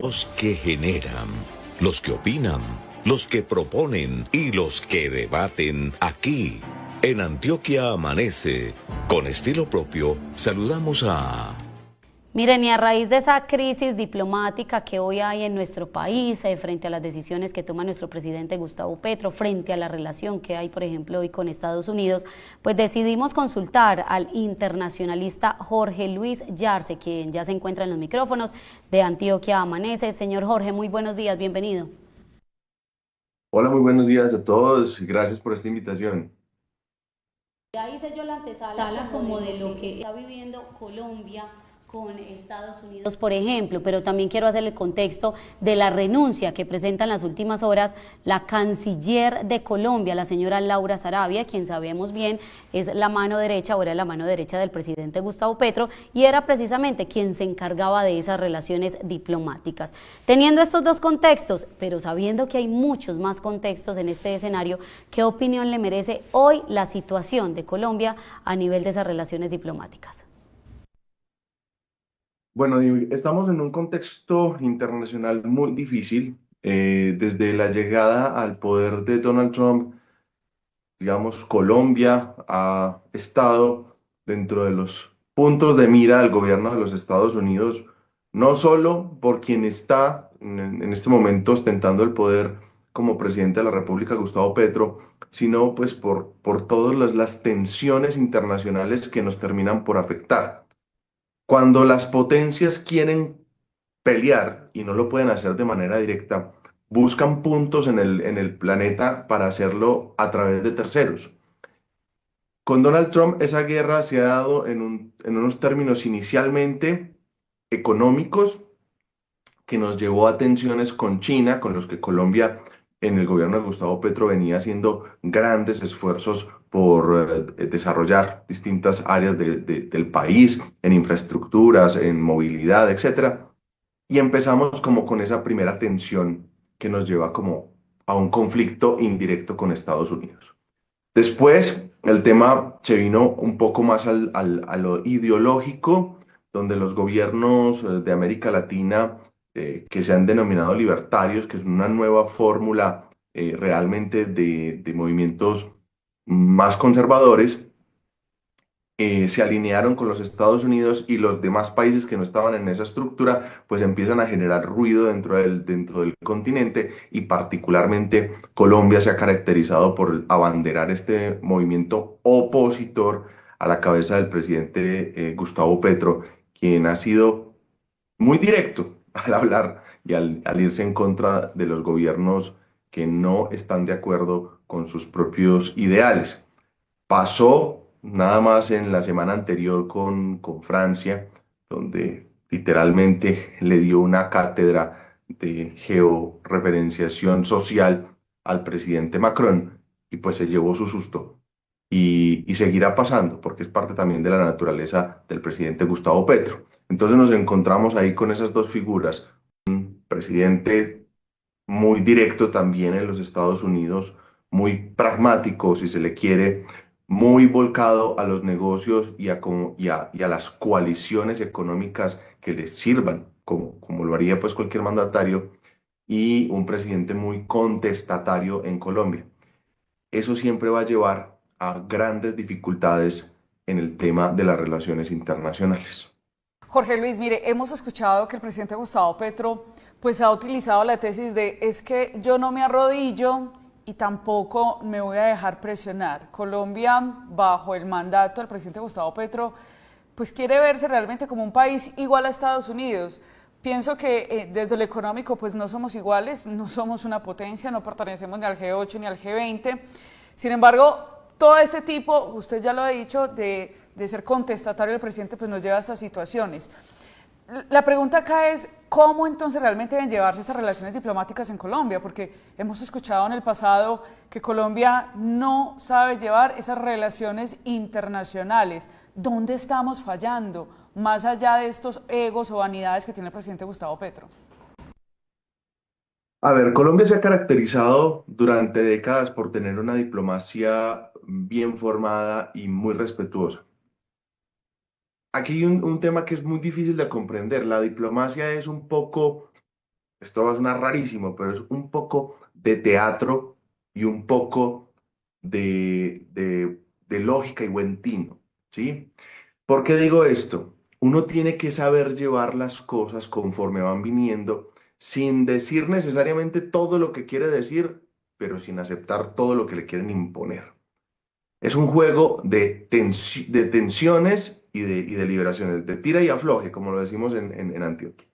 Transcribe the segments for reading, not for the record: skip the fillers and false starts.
Los que generan, los que opinan, los que proponen y los que debaten aquí. En Antioquia Amanece, con estilo propio, saludamos a... Miren, y a raíz de esa crisis diplomática que hoy hay en nuestro país, frente a las decisiones que toma nuestro presidente Gustavo Petro, frente a la relación que hay, por ejemplo, hoy con Estados Unidos, pues decidimos consultar al internacionalista Jorge Luis Yarse, quien ya se encuentra en los micrófonos de Antioquia Amanece. Señor Jorge, muy buenos días, bienvenido. Hola, muy buenos días a todos y gracias por esta invitación. Ya hice yo la antesala como de lo que está viviendo Colombia con Estados Unidos, por ejemplo, pero también quiero hacer el contexto de la renuncia que presenta en las últimas horas la canciller de Colombia, la señora Laura Sarabia, quien sabemos bien es la mano derecha, o era la mano derecha del presidente Gustavo Petro, y era precisamente quien se encargaba de esas relaciones diplomáticas. Teniendo estos dos contextos, pero sabiendo que hay muchos más contextos en este escenario, ¿qué opinión le merece hoy la situación de Colombia a nivel de esas relaciones diplomáticas? Bueno, estamos en un contexto internacional muy difícil. Desde la llegada al poder de Donald Trump, digamos, Colombia ha estado dentro de los puntos de mira del gobierno de los Estados Unidos, no solo por quien está en este momento ostentando el poder como presidente de la República, Gustavo Petro, sino pues por todas las tensiones internacionales que nos terminan por afectar. Cuando las potencias quieren pelear y no lo pueden hacer de manera directa, buscan puntos en el planeta para hacerlo a través de terceros. Con Donald Trump esa guerra se ha dado en unos términos inicialmente económicos que nos llevó a tensiones con China, con los que Colombia en el gobierno de Gustavo Petro venía haciendo grandes esfuerzos por desarrollar distintas áreas del país, en infraestructuras, en movilidad, etcétera. Y empezamos como con esa primera tensión que nos lleva como a un conflicto indirecto con Estados Unidos. Después, el tema se vino un poco más a lo ideológico, donde los gobiernos de América Latina, que se han denominado libertarios, que es una nueva fórmula realmente de movimientos más conservadores, se alinearon con los Estados Unidos y los demás países que no estaban en esa estructura, pues empiezan a generar ruido dentro del continente y particularmente Colombia se ha caracterizado por abanderar este movimiento opositor a la cabeza del presidente Gustavo Petro, quien ha sido muy directo al hablar y al irse en contra de los gobiernos que no están de acuerdo con sus propios ideales. Pasó nada más en la semana anterior con Francia, donde literalmente le dio una cátedra de georreferenciación social al presidente Macron y pues se llevó su susto. Y seguirá pasando porque es parte también de la naturaleza del presidente Gustavo Petro. Entonces nos encontramos ahí con esas dos figuras, presidente muy directo también en los Estados Unidos, muy pragmático, si se le quiere, muy volcado a los negocios y a las coaliciones económicas que les sirvan, como lo haría pues cualquier mandatario, y un presidente muy contestatario en Colombia. Eso siempre va a llevar a grandes dificultades en el tema de las relaciones internacionales. Jorge Luis, mire, hemos escuchado que el presidente Gustavo Petro pues ha utilizado la tesis de es que yo no me arrodillo y tampoco me voy a dejar presionar. Colombia, bajo el mandato del presidente Gustavo Petro, pues quiere verse realmente como un país igual a Estados Unidos. Pienso que desde lo económico pues no somos iguales, no somos una potencia, no pertenecemos ni al G8 ni al G20. Sin embargo, todo este tipo, usted ya lo ha dicho, de ser contestatario del presidente, pues nos lleva a estas situaciones. La pregunta acá es, ¿cómo entonces realmente deben llevarse estas relaciones diplomáticas en Colombia? Porque hemos escuchado en el pasado que Colombia no sabe llevar esas relaciones internacionales. ¿Dónde estamos fallando? Más allá de estos egos o vanidades que tiene el presidente Gustavo Petro. A ver, Colombia se ha caracterizado durante décadas por tener una diplomacia bien formada y muy respetuosa. Aquí hay un tema que es muy difícil de comprender. La diplomacia es un poco esto va a sonar rarísimo, pero es un poco de teatro y un poco de lógica y buen tino, ¿sí? ¿Por qué digo esto? Uno tiene que saber llevar las cosas conforme van viniendo, sin decir necesariamente todo lo que quiere decir, pero sin aceptar todo lo que le quieren imponer. Es un juego de tensiones y de liberaciones, de tira y afloje, como lo decimos en Antioquia.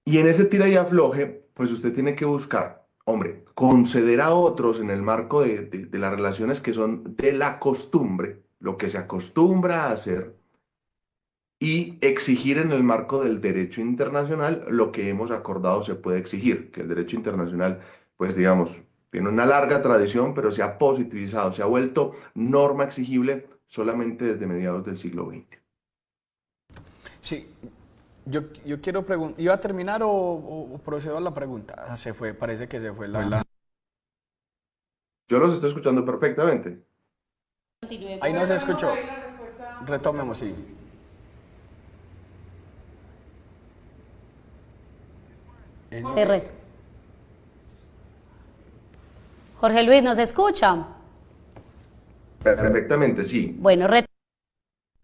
Y en ese tira y afloje, pues usted tiene que buscar, hombre, conceder a otros en el marco de las relaciones que son de la costumbre, lo que se acostumbra a hacer, y exigir en el marco del derecho internacional lo que hemos acordado se puede exigir, que el derecho internacional, pues digamos, tiene una larga tradición, pero se ha positivizado, se ha vuelto norma exigible solamente desde mediados del siglo XX. Sí, yo quiero preguntar, ¿iba a terminar o procedo a la pregunta? Ah, se fue, parece que se fue la... Yo los estoy escuchando perfectamente. Continuemos. Ahí no se escuchó. Ahí la respuesta. Retomemos, sí. Cerré. Jorge Luis, ¿nos escucha? Perfectamente, sí. Bueno,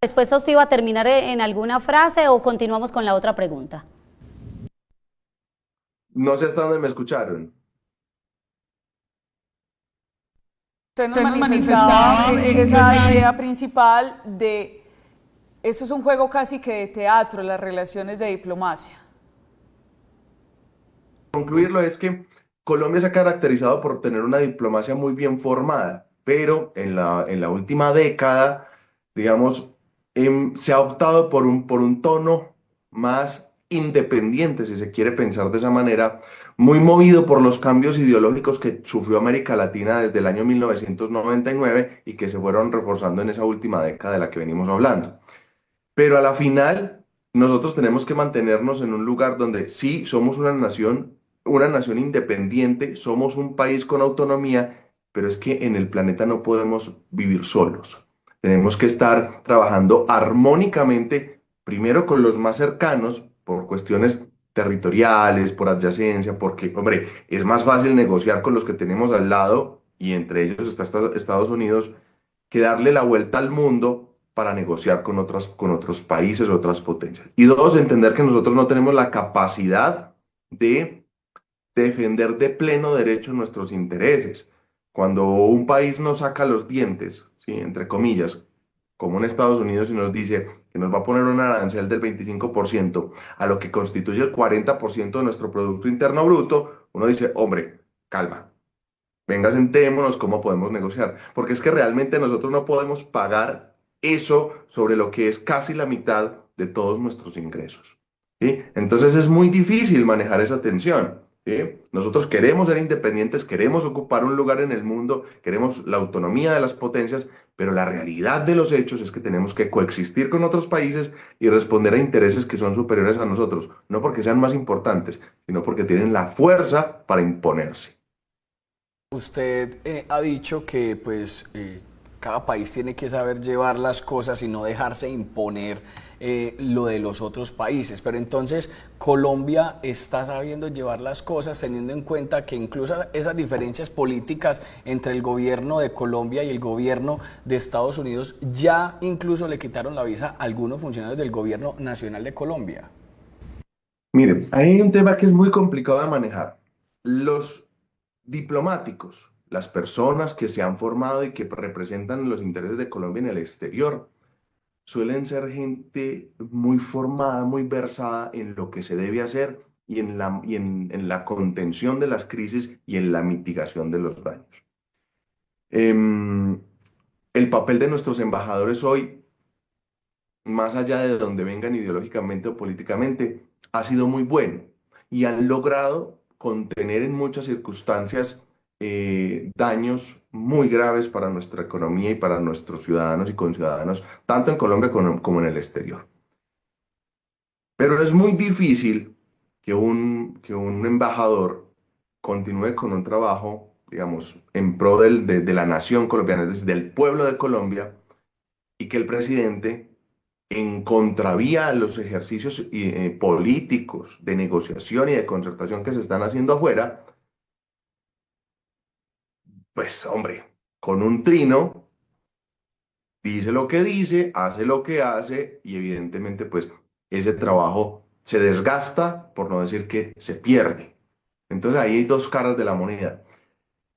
respuesta, ¿usted iba a terminar en alguna frase o continuamos con la otra pregunta? No sé hasta dónde me escucharon. Usted nos manifestaba esa idea principal de, eso es un juego casi que de teatro, las relaciones de diplomacia. Concluirlo es que Colombia se ha caracterizado por tener una diplomacia muy bien formada, pero en la última década, digamos, se ha optado por un tono más independiente, si se quiere pensar de esa manera, muy movido por los cambios ideológicos que sufrió América Latina desde el año 1999 y que se fueron reforzando en esa última década de la que venimos hablando. Pero a la final, nosotros tenemos que mantenernos en un lugar donde sí somos una nación independiente, somos un país con autonomía, pero es que en el planeta no podemos vivir solos. Tenemos que estar trabajando armónicamente, primero con los más cercanos, por cuestiones territoriales, por adyacencia, porque, hombre, es más fácil negociar con los que tenemos al lado, y entre ellos está Estados Unidos, que darle la vuelta al mundo para negociar con otros países, otras potencias. Y dos, entender que nosotros no tenemos la capacidad de defender de pleno derecho nuestros intereses. Cuando un país nos saca los dientes, ¿sí? Entre comillas, como en Estados Unidos y nos dice que nos va a poner un arancel del 25% a lo que constituye el 40% de nuestro Producto Interno Bruto, uno dice, hombre, calma, venga, sentémonos, ¿cómo podemos negociar? Porque es que realmente nosotros no podemos pagar eso sobre lo que es casi la mitad de todos nuestros ingresos, ¿sí? Entonces es muy difícil manejar esa tensión, ¿sí? Nosotros queremos ser independientes, queremos ocupar un lugar en el mundo, queremos la autonomía de las potencias, pero la realidad de los hechos es que tenemos que coexistir con otros países y responder a intereses que son superiores a nosotros, no porque sean más importantes, sino porque tienen la fuerza para imponerse. Usted ha dicho que pues cada país tiene que saber llevar las cosas y no dejarse imponer lo de los otros países, pero entonces Colombia está sabiendo llevar las cosas teniendo en cuenta que incluso esas diferencias políticas entre el gobierno de Colombia y el gobierno de Estados Unidos ya incluso le quitaron la visa a algunos funcionarios del gobierno nacional de Colombia. Mire, hay un tema que es muy complicado de manejar. Los diplomáticos, las personas que se han formado y que representan los intereses de Colombia en el exterior, suelen ser gente muy formada, muy versada en lo que se debe hacer y en la contención de las crisis y en la mitigación de los daños. Em, el papel de nuestros embajadores hoy, más allá de donde vengan ideológicamente o políticamente, ha sido muy bueno y han logrado contener en muchas circunstancias daños muy graves para nuestra economía y para nuestros ciudadanos y conciudadanos, tanto en Colombia como en el exterior. Pero es muy difícil que un embajador continúe con un trabajo, digamos, en pro de la nación colombiana, es decir, del pueblo de Colombia, y que el presidente en contravía a los ejercicios políticos de negociación y de concertación que se están haciendo afuera, pues hombre, con un trino, dice lo que dice, hace lo que hace y evidentemente pues ese trabajo se desgasta, por no decir que se pierde. Entonces ahí hay dos caras de la moneda.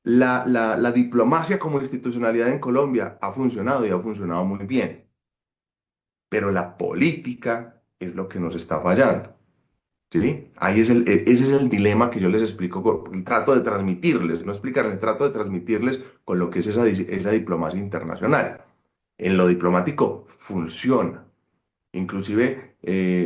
La diplomacia como institucionalidad en Colombia ha funcionado y ha funcionado muy bien, pero la política es lo que nos está fallando. ¿Sí? Ese es el dilema que yo les explico, trato de transmitirles, no explicarles, trato de transmitirles con lo que es esa diplomacia internacional. En lo diplomático funciona. Inclusive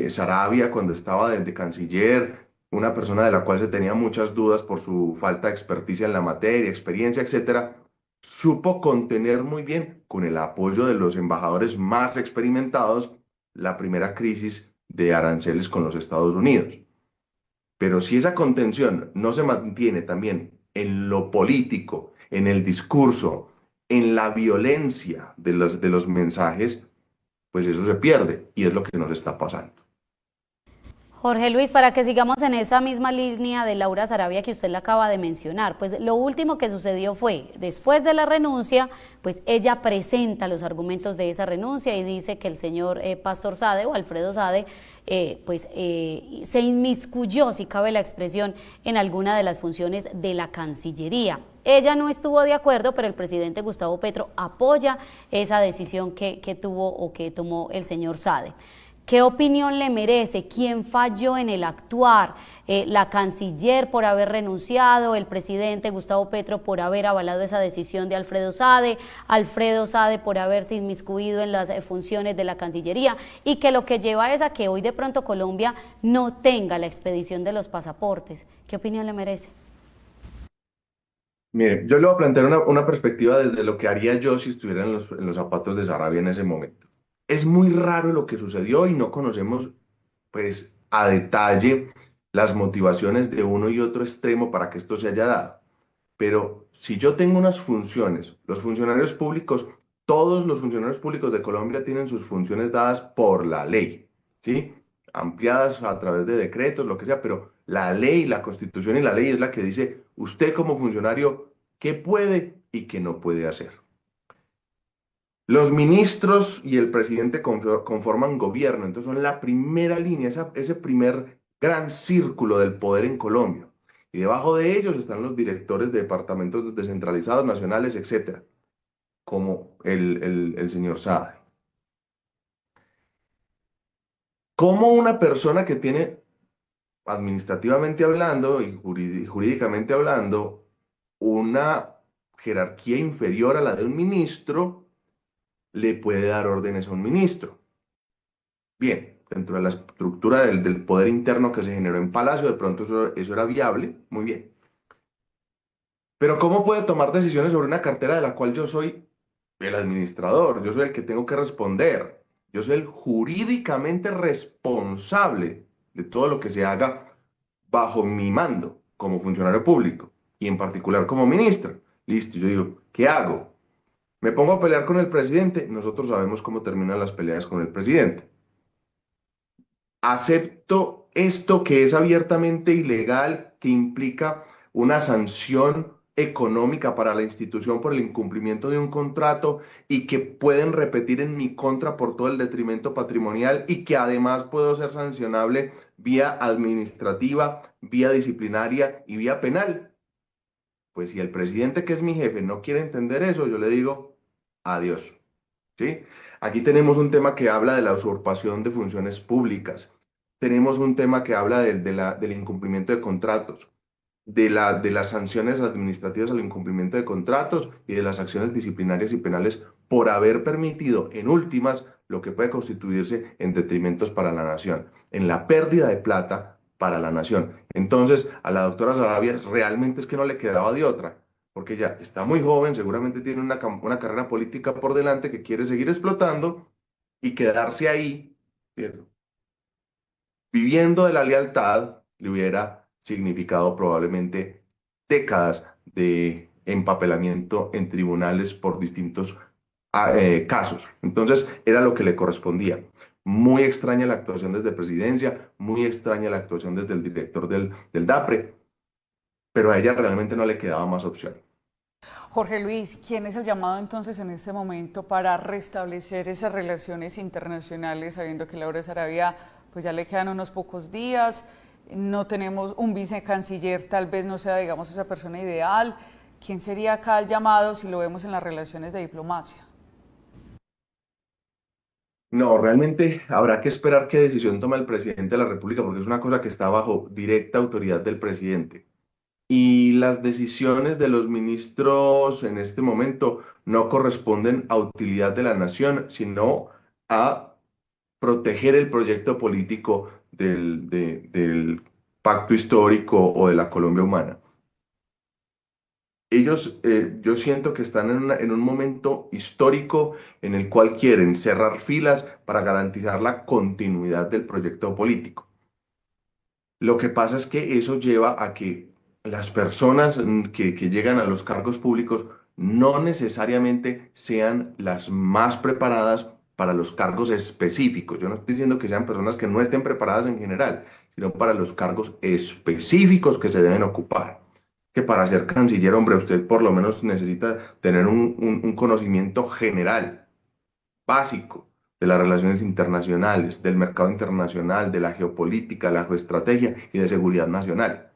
Sarabia, cuando estaba de canciller, una persona de la cual se tenía muchas dudas por su falta de experticia en la materia, experiencia, etcétera, supo contener muy bien, con el apoyo de los embajadores más experimentados, la primera crisis de aranceles con los Estados Unidos. Pero si esa contención no se mantiene también en lo político, en el discurso, en la violencia de los mensajes, pues eso se pierde y es lo que nos está pasando. Jorge Luis, para que sigamos en esa misma línea de Laura Sarabia que usted le acaba de mencionar, pues lo último que sucedió fue, después de la renuncia, pues ella presenta los argumentos de esa renuncia y dice que el señor Pastor Sade o Alfredo Sade, se inmiscuyó, si cabe la expresión, en alguna de las funciones de la Cancillería. Ella no estuvo de acuerdo, pero el presidente Gustavo Petro apoya esa decisión que tuvo o que tomó el señor Sade. ¿Qué opinión le merece? ¿Quién falló en el actuar? ¿La canciller por haber renunciado? ¿El presidente Gustavo Petro por haber avalado esa decisión de Alfredo Sade? ¿Alfredo Sade por haberse inmiscuido en las funciones de la Cancillería? Y que lo que lleva es a que hoy de pronto Colombia no tenga la expedición de los pasaportes. ¿Qué opinión le merece? Mire, yo le voy a plantear una perspectiva desde lo que haría yo si estuviera en los zapatos de Sarabia en ese momento. Es muy raro lo que sucedió y no conocemos, pues, a detalle las motivaciones de uno y otro extremo para que esto se haya dado. Pero si yo tengo unas funciones, los funcionarios públicos, todos los funcionarios públicos de Colombia tienen sus funciones dadas por la ley, ¿sí? Ampliadas a través de decretos, lo que sea, pero la ley, la constitución y la ley es la que dice usted como funcionario qué puede y qué no puede hacer. Los ministros y el presidente conforman gobierno, entonces son la primera línea, ese primer gran círculo del poder en Colombia. Y debajo de ellos están los directores de departamentos descentralizados, nacionales, etcétera, como el señor Saad. ¿Cómo una persona que tiene, administrativamente hablando y jurídicamente hablando, una jerarquía inferior a la de un ministro, le puede dar órdenes a un ministro? Bien, dentro de la estructura del poder interno que se generó en Palacio, de pronto eso era viable, muy bien. Pero ¿cómo puede tomar decisiones sobre una cartera de la cual yo soy el administrador? Yo soy el que tengo que responder. Yo soy el jurídicamente responsable de todo lo que se haga bajo mi mando como funcionario público y en particular como ministro. Listo, yo digo, ¿qué hago? ¿Me pongo a pelear con el presidente? Nosotros sabemos cómo terminan las peleas con el presidente. ¿Acepto esto que es abiertamente ilegal, que implica una sanción económica para la institución por el incumplimiento de un contrato y que pueden repetir en mi contra por todo el detrimento patrimonial y que además puedo ser sancionable vía administrativa, vía disciplinaria y vía penal? Pues si el presidente, que es mi jefe, no quiere entender eso, yo le digo adiós, ¿sí? Aquí tenemos un tema que habla de la usurpación de funciones públicas. Tenemos un tema que habla del incumplimiento de contratos, de las sanciones administrativas al incumplimiento de contratos y de las acciones disciplinarias y penales por haber permitido, en últimas, lo que puede constituirse en detrimentos para la nación, en la pérdida de plata para la nación. Entonces, a la doctora Sarabia realmente es que no le quedaba de otra, porque ella está muy joven, seguramente tiene una carrera política por delante que quiere seguir explotando y quedarse ahí, ¿cierto?, viviendo de la lealtad, le hubiera significado probablemente décadas de empapelamiento en tribunales por distintos casos. Entonces, era lo que le correspondía. Muy extraña la actuación desde presidencia, muy extraña la actuación desde el director del DAPRE, pero a ella realmente no le quedaba más opción. Jorge Luis, ¿quién es el llamado entonces en este momento para restablecer esas relaciones internacionales, sabiendo que Laura Sarabia pues ya le quedan unos pocos días, no tenemos un vicecanciller, tal vez no sea, digamos, esa persona ideal? ¿Quién sería acá el llamado si lo vemos en las relaciones de diplomacia? No, realmente habrá que esperar qué decisión toma el presidente de la República, porque es una cosa que está bajo directa autoridad del presidente. Y las decisiones de los ministros en este momento no corresponden a utilidad de la nación, sino a proteger el proyecto político del pacto histórico o de la Colombia humana. Ellos, yo siento que están en un momento histórico en el cual quieren cerrar filas para garantizar la continuidad del proyecto político. Lo que pasa es que eso lleva a que las personas que llegan a los cargos públicos no necesariamente sean las más preparadas para los cargos específicos. Yo no estoy diciendo que sean personas que no estén preparadas en general, sino para los cargos específicos que se deben ocupar. Que para ser canciller, hombre, usted por lo menos necesita tener un conocimiento general básico de las relaciones internacionales, del mercado internacional, de la geopolítica, la geoestrategia y de seguridad nacional,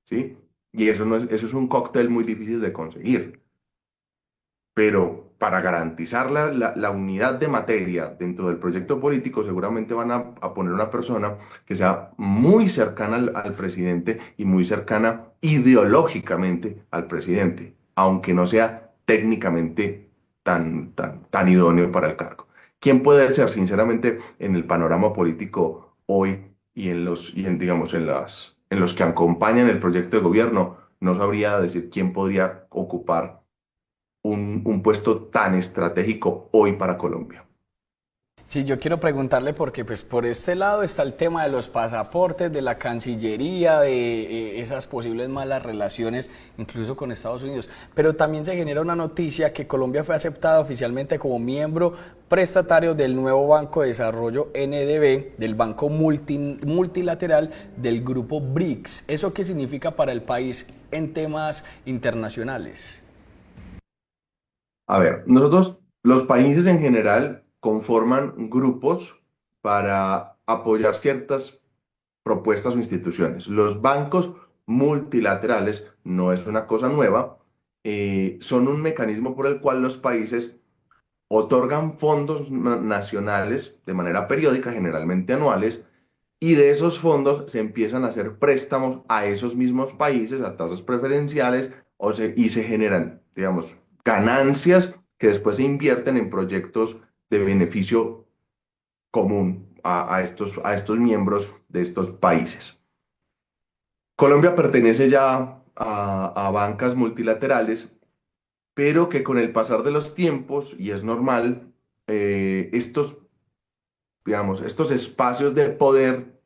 ¿sí? Y eso, no es, eso es un cóctel muy difícil de conseguir, pero para garantizar la unidad de materia dentro del proyecto político, seguramente van a poner una persona que sea muy cercana al presidente y muy cercana ideológicamente al presidente, aunque no sea técnicamente tan idóneo para el cargo. ¿Quién puede ser, sinceramente, en el panorama político hoy y digamos, en los que acompañan el proyecto de gobierno? No sabría decir quién podría ocupar un puesto tan estratégico hoy para Colombia. Sí, yo quiero preguntarle porque pues por este lado está el tema de los pasaportes, de la Cancillería, de esas posibles malas relaciones incluso con Estados Unidos, pero también se genera una noticia que Colombia fue aceptada oficialmente como miembro prestatario del nuevo Banco de Desarrollo NDB, del Banco Multilateral del Grupo BRICS. ¿Eso qué significa para el país en temas internacionales? A ver, nosotros, los países en general, conforman grupos para apoyar ciertas propuestas o instituciones. Los bancos multilaterales no es una cosa nueva, son un mecanismo por el cual los países otorgan fondos nacionales de manera periódica, generalmente anuales, y de esos fondos se empiezan a hacer préstamos a esos mismos países a tasas preferenciales y se generan, digamos, ganancias que después se invierten en proyectos de beneficio común a estos miembros de estos países. Colombia pertenece ya a bancas multilaterales, pero que con el pasar de los tiempos, y es normal, digamos, estos espacios de poder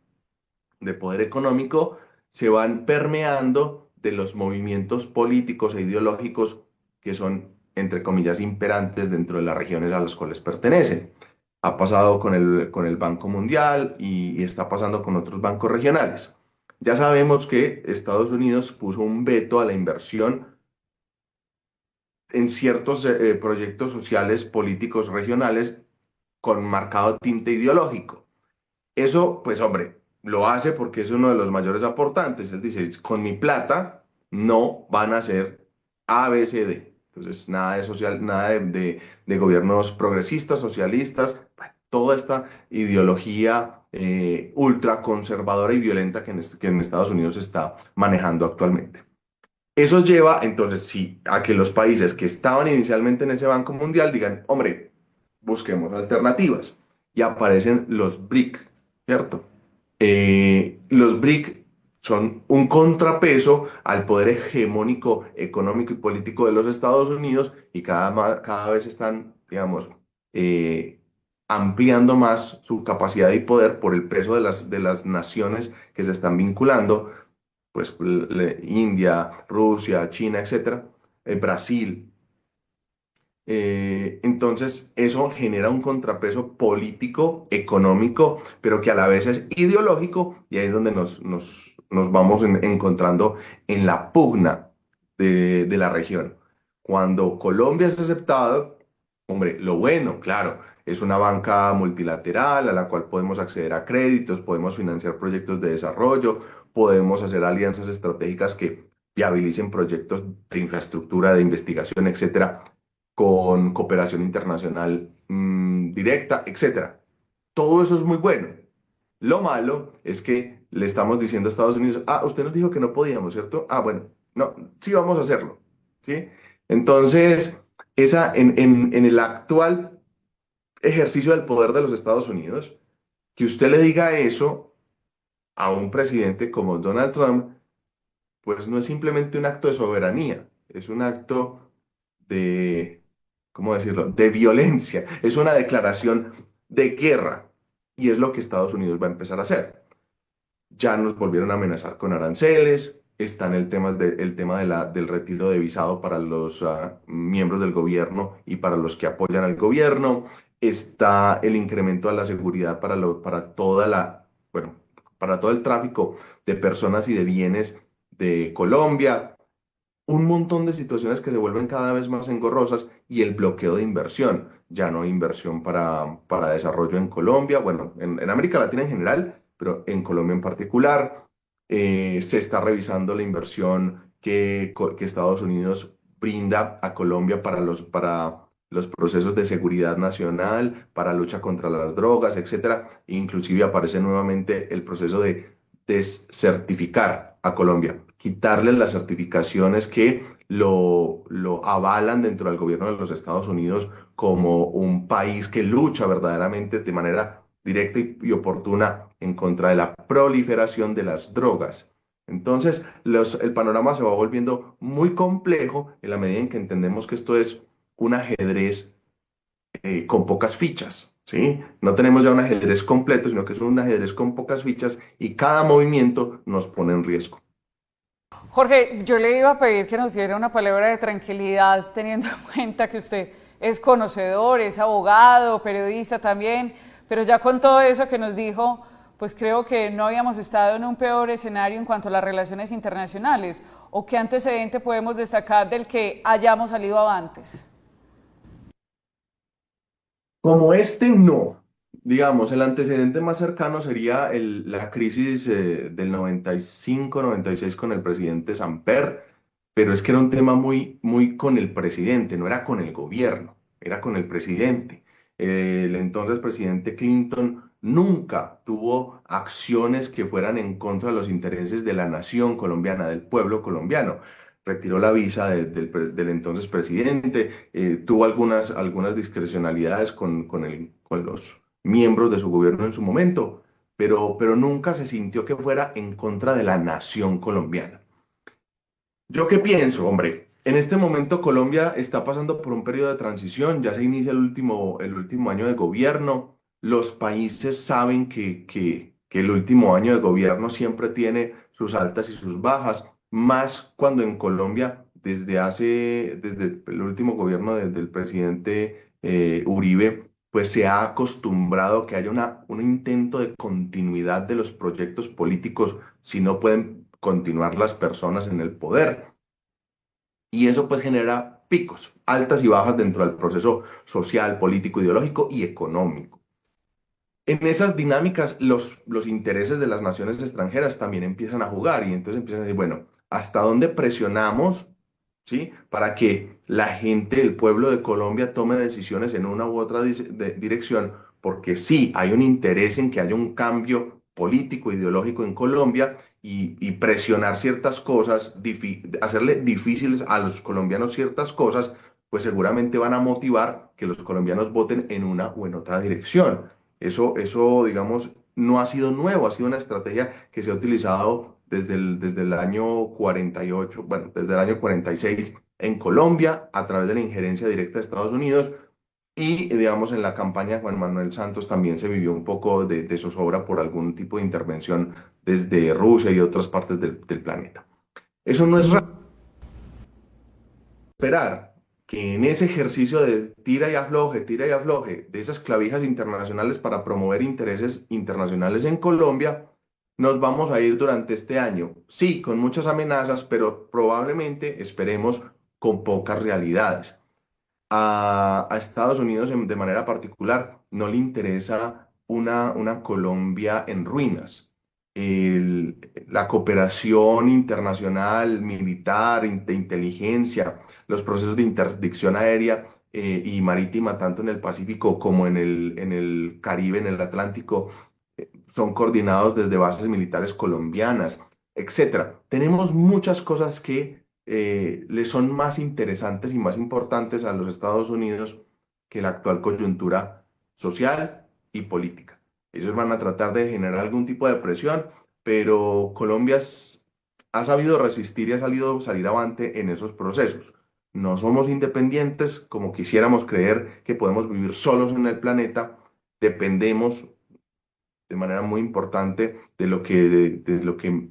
económico, se van permeando de los movimientos políticos e ideológicos que son, entre comillas, imperantes dentro de las regiones a las cuales pertenecen. Ha pasado con el Banco Mundial y está pasando con otros bancos regionales. Ya sabemos que Estados Unidos puso un veto a la inversión en ciertos proyectos sociales, políticos, regionales con marcado tinte ideológico. Eso, pues hombre, lo hace porque es uno de los mayores aportantes. Él dice, con mi plata no van a ser A, B, C, D. Entonces, nada de social, nada de gobiernos progresistas, socialistas, bueno, toda esta ideología ultraconservadora y violenta que en Estados Unidos se está manejando actualmente. Eso lleva entonces sí a que los países que estaban inicialmente en ese Banco Mundial digan, hombre, busquemos alternativas. Y aparecen los BRIC, ¿cierto? Los BRIC son un contrapeso al poder hegemónico económico y político de los Estados Unidos y cada vez están, digamos, ampliando más su capacidad y poder por el peso de las naciones que se están vinculando, pues India, Rusia, China, etcétera, Brasil. Entonces, eso genera un contrapeso político, económico, pero que a la vez es ideológico, y ahí es donde nos vamos encontrando en la pugna de la región. Cuando Colombia es aceptado, hombre, lo bueno, claro, es una banca multilateral a la cual podemos acceder a créditos, podemos financiar proyectos de desarrollo, podemos hacer alianzas estratégicas que viabilicen proyectos de infraestructura, de investigación, etcétera, con cooperación internacional directa, etcétera. Todo eso es muy bueno. Lo malo es que le estamos diciendo a Estados Unidos, ah, usted nos dijo que no podíamos, ¿cierto? Ah, bueno, no, sí vamos a hacerlo, ¿sí? Entonces, en el actual ejercicio del poder de los Estados Unidos, que usted le diga eso a un presidente como Donald Trump, pues no es simplemente un acto de soberanía, es un acto de, ¿cómo decirlo?, de violencia, es una declaración de guerra y es lo que Estados Unidos va a empezar a hacer. Ya nos volvieron a amenazar con aranceles, está en el tema del retiro de visado para los miembros del gobierno y para los que apoyan al gobierno, está el incremento de la seguridad para toda bueno, para todo el tráfico de personas y de bienes de Colombia, un montón de situaciones que se vuelven cada vez más engorrosas y el bloqueo de inversión. Ya no hay inversión para desarrollo en Colombia, bueno, en América Latina en general, pero en Colombia en particular. Se está revisando la inversión que Estados Unidos brinda a Colombia para los procesos de seguridad nacional, para lucha contra las drogas, etcétera. Inclusive aparece nuevamente el proceso de descertificar a Colombia, quitarle las certificaciones que lo avalan dentro del gobierno de los Estados Unidos como un país que lucha verdaderamente de manera directa y oportuna en contra de la proliferación de las drogas. Entonces, el panorama se va volviendo muy complejo en la medida en que entendemos que esto es un ajedrez con pocas fichas, ¿sí? No tenemos ya un ajedrez completo, sino que es un ajedrez con pocas fichas y cada movimiento nos pone en riesgo. Jorge, yo le iba a pedir que nos diera una palabra de tranquilidad, teniendo en cuenta que usted es conocedor, es abogado, periodista también, pero ya con todo eso que nos dijo, pues creo que no habíamos estado en un peor escenario en cuanto a las relaciones internacionales. ¿O qué antecedente podemos destacar del que hayamos salido avantes? Como este no, digamos, el antecedente más cercano sería la crisis del 95-96 con el presidente Samper, pero es que era un tema muy con el presidente, no era con el gobierno, era con el presidente. El entonces presidente Clinton nunca tuvo acciones que fueran en contra de los intereses de la nación colombiana, del pueblo colombiano. Retiró la visa del entonces presidente, tuvo algunas discrecionalidades con los miembros de su gobierno en su momento, pero nunca se sintió que fuera en contra de la nación colombiana. ¿Yo qué pienso, hombre? En este momento Colombia está pasando por un periodo de transición, ya se inicia el último año de gobierno, los países saben que el último año de gobierno siempre tiene sus altas y sus bajas, más cuando en Colombia, desde el último gobierno del presidente Uribe, pues se ha acostumbrado a que haya un intento de continuidad de los proyectos políticos si no pueden continuar las personas en el poder. Y eso pues genera picos, altas y bajas dentro del proceso social, político, ideológico y económico. En esas dinámicas, los intereses de las naciones extranjeras también empiezan a jugar y entonces empiezan a decir, bueno, ¿hasta dónde presionamos, ¿sí? Para que la gente, el pueblo de Colombia tome decisiones en una u otra dirección? Porque sí, hay un interés en que haya un cambio político, ideológico en Colombia y presionar ciertas cosas, hacerle difíciles a los colombianos ciertas cosas, pues seguramente van a motivar que los colombianos voten en una o en otra dirección. Eso, digamos, no ha sido nuevo, ha sido una estrategia que se ha utilizado desde el año 48, bueno, desde el año 46 en Colombia, a través de la injerencia directa de Estados Unidos, y, digamos, en la campaña de Juan Manuel Santos también se vivió un poco de zozobra por algún tipo de intervención desde Rusia y otras partes del planeta. Eso no es raro esperar que en ese ejercicio de tira y afloje de esas clavijas internacionales para promover intereses internacionales en Colombia, nos vamos a ir durante este año. Sí, con muchas amenazas, pero probablemente, esperemos, con pocas realidades. A Estados Unidos de manera particular no le interesa una Colombia en ruinas. La cooperación internacional, militar, de inteligencia, los procesos de interdicción aérea y marítima, tanto en el Pacífico como en el Caribe, en el Atlántico, son coordinados desde bases militares colombianas, etcétera. Tenemos muchas cosas que le son más interesantes y más importantes a los Estados Unidos que la actual coyuntura social y política. Ellos van a tratar de generar algún tipo de presión, pero Colombia ha sabido resistir y ha salir avante en esos procesos. No somos independientes como quisiéramos creer que podemos vivir solos en el planeta. Dependemos de manera muy importante de lo que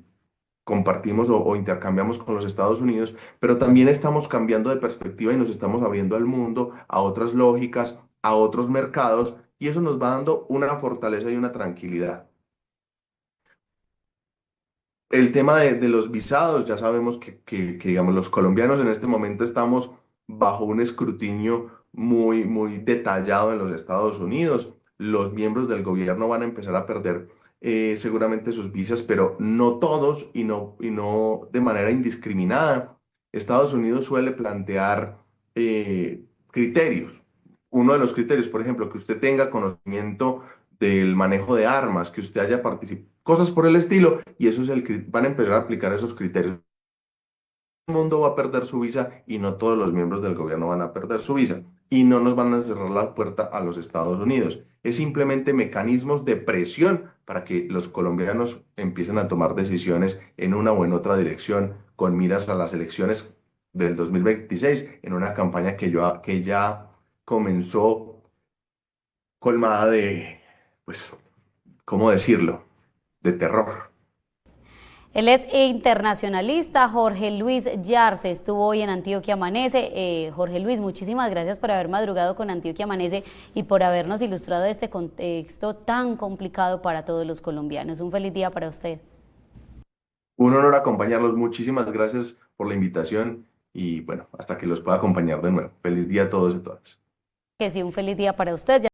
compartimos o intercambiamos con los Estados Unidos, pero también estamos cambiando de perspectiva y nos estamos abriendo al mundo, a otras lógicas, a otros mercados, y eso nos va dando una fortaleza y una tranquilidad. El tema de los visados, ya sabemos digamos, los colombianos en este momento estamos bajo un escrutinio muy detallado en los Estados Unidos. Los miembros del gobierno van a empezar a perder seguramente sus visas, pero no todos y no de manera indiscriminada. Estados Unidos suele plantear criterios. Uno de los criterios, por ejemplo, que usted tenga conocimiento del manejo de armas, que usted haya participado, cosas por el estilo, y eso es van a empezar a aplicar esos criterios. El mundo va a perder su visa y no todos los miembros del gobierno van a perder su visa y no nos van a cerrar la puerta a los Estados Unidos. Es simplemente mecanismos de presión para que los colombianos empiecen a tomar decisiones en una o en otra dirección con miras a las elecciones del 2026 en una campaña que ya comenzó colmada de, pues, ¿cómo decirlo? De terror. Él es internacionalista, Jorge Luis Yarse, estuvo hoy en Antioquia Amanece. Jorge Luis, muchísimas gracias por haber madrugado con Antioquia Amanece y por habernos ilustrado este contexto tan complicado para todos los colombianos. Un feliz día para usted. Un honor acompañarlos. Muchísimas gracias por la invitación y bueno, hasta que los pueda acompañar de nuevo. Feliz día a todos y todas. Que sí, un feliz día para usted.